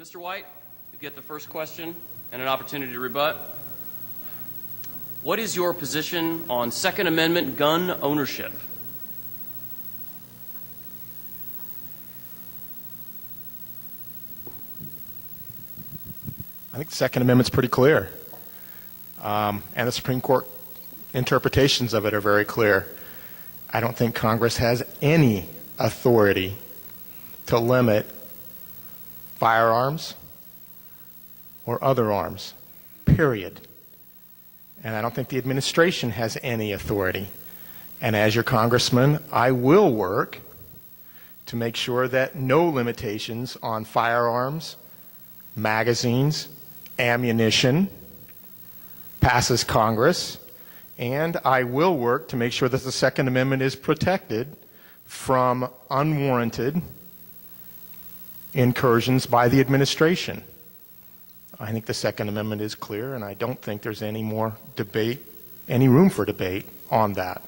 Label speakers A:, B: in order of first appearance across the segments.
A: Mr. Wight, you get the first question and an opportunity to rebut. What is your position on Second Amendment gun ownership?
B: I think the Second Amendment's pretty clear. And the Supreme Court interpretations of it are very clear. I don't think Congress has any authority to limit firearms or other arms, period. And I don't think the administration has any authority. And as your congressman, I will work to make sure that no limitations on firearms, magazines, ammunition passes Congress, and I will work to make sure that the Second Amendment is protected from unwarranted incursions by the administration. I think the Second Amendment is clear, and I don't think there's any more debate, any room for debate on that.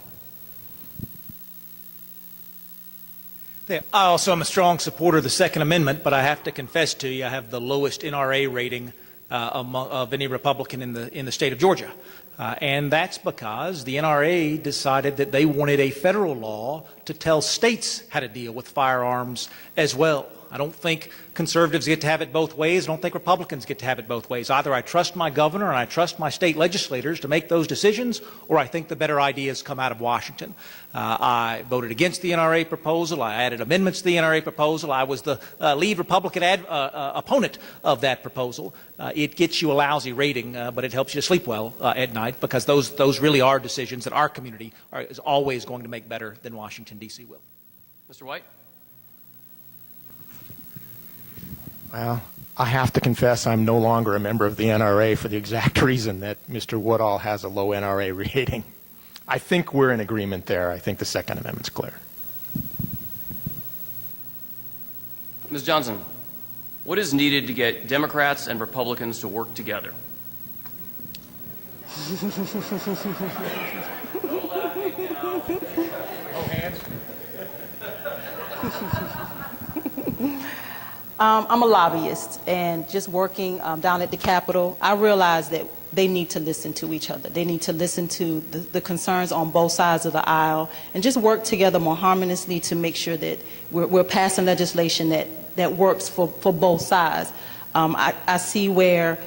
C: I also am a strong supporter of the Second Amendment, but I have to confess to you I have the lowest NRA rating of any Republican in the state of Georgia. And that's because the NRA decided that they wanted a federal law to tell states how to deal with firearms as well. I don't think conservatives get to have it both ways. I don't think Republicans get to have it both ways. Either I trust my governor and I trust my state legislators to make those decisions, or I think the better ideas come out of Washington. I voted against the NRA proposal. I added amendments to the NRA proposal. I was the lead Republican opponent of that proposal. It gets you a lousy rating, but it helps you to sleep well at night, because those really are decisions that our community is always going to make better than Washington, D.C. will.
A: Mr. Wight?
B: Well, I have to confess I'm no longer a member of the NRA for the exact reason that Mr. Woodall has a low NRA rating. I think we're in agreement there. I think the Second Amendment's clear.
A: Ms. Johnson, what is needed to get Democrats and Republicans to work together?
D: I'm a lobbyist, and just working down at the Capitol, I realize that they need to listen to each other. They need to listen to the concerns on both sides of the aisle and just work together more harmoniously to make sure that we're passing legislation that works for both sides. I see where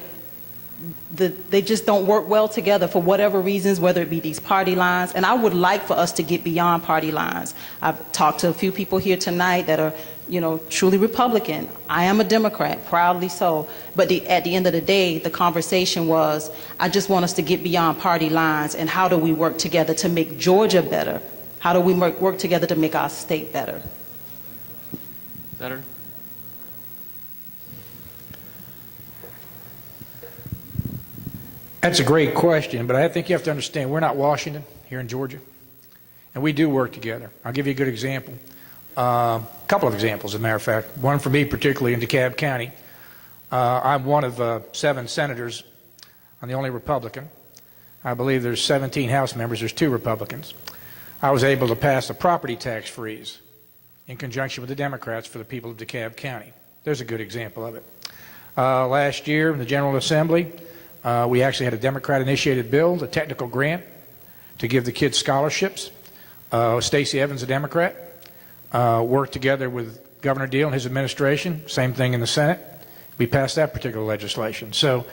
D: they just don't work well together for whatever reasons, whether it be these party lines, and I would like for us to get beyond party lines. I've talked to a few people here tonight that are, you know, truly Republican. I am a Democrat, proudly so, but at the end of the day, the conversation was, I just want us to get beyond party lines, and how do we work together to make Georgia better? How do we work together to make our state better?
A: Senator?
E: That's a great question, but I think you have to understand we're not Washington here in Georgia, and we do work together. I'll give you a good example. A couple of examples, as a matter of fact. One for me particularly in DeKalb County. I'm one of 7 senators. I'm the only Republican. I believe there's 17 House members. There's 2 Republicans. I was able to pass a property tax freeze in conjunction with the Democrats for the people of DeKalb County. There's a good example of it. Last year in the General Assembly, we actually had a Democrat-initiated bill, a technical grant, to give the kids scholarships. Stacey Evans, a Democrat, worked together with Governor Deal and his administration. Same thing in the Senate. We passed that particular legislation. So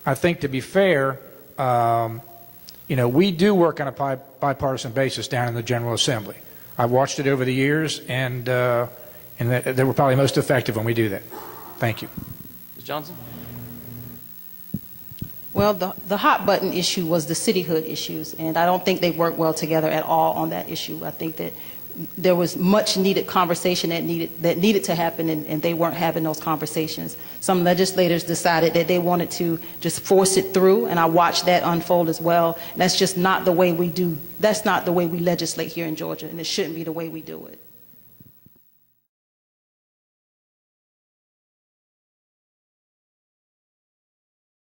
E: I think, to be fair, you know, we do work on a bipartisan basis down in the General Assembly. I've watched it over the years, and they were probably most effective when we do that. Thank you.
A: Ms. Johnson?
D: Well, the hot button issue was the cityhood issues, and I don't think they work well together at all on that issue. I think that there was much needed conversation that needed to happen, and they weren't having those conversations. Some legislators decided that they wanted to just force it through, and I watched that unfold as well. And that's just not the way we do. That's not the way we legislate here in Georgia, and it shouldn't be the way we do it.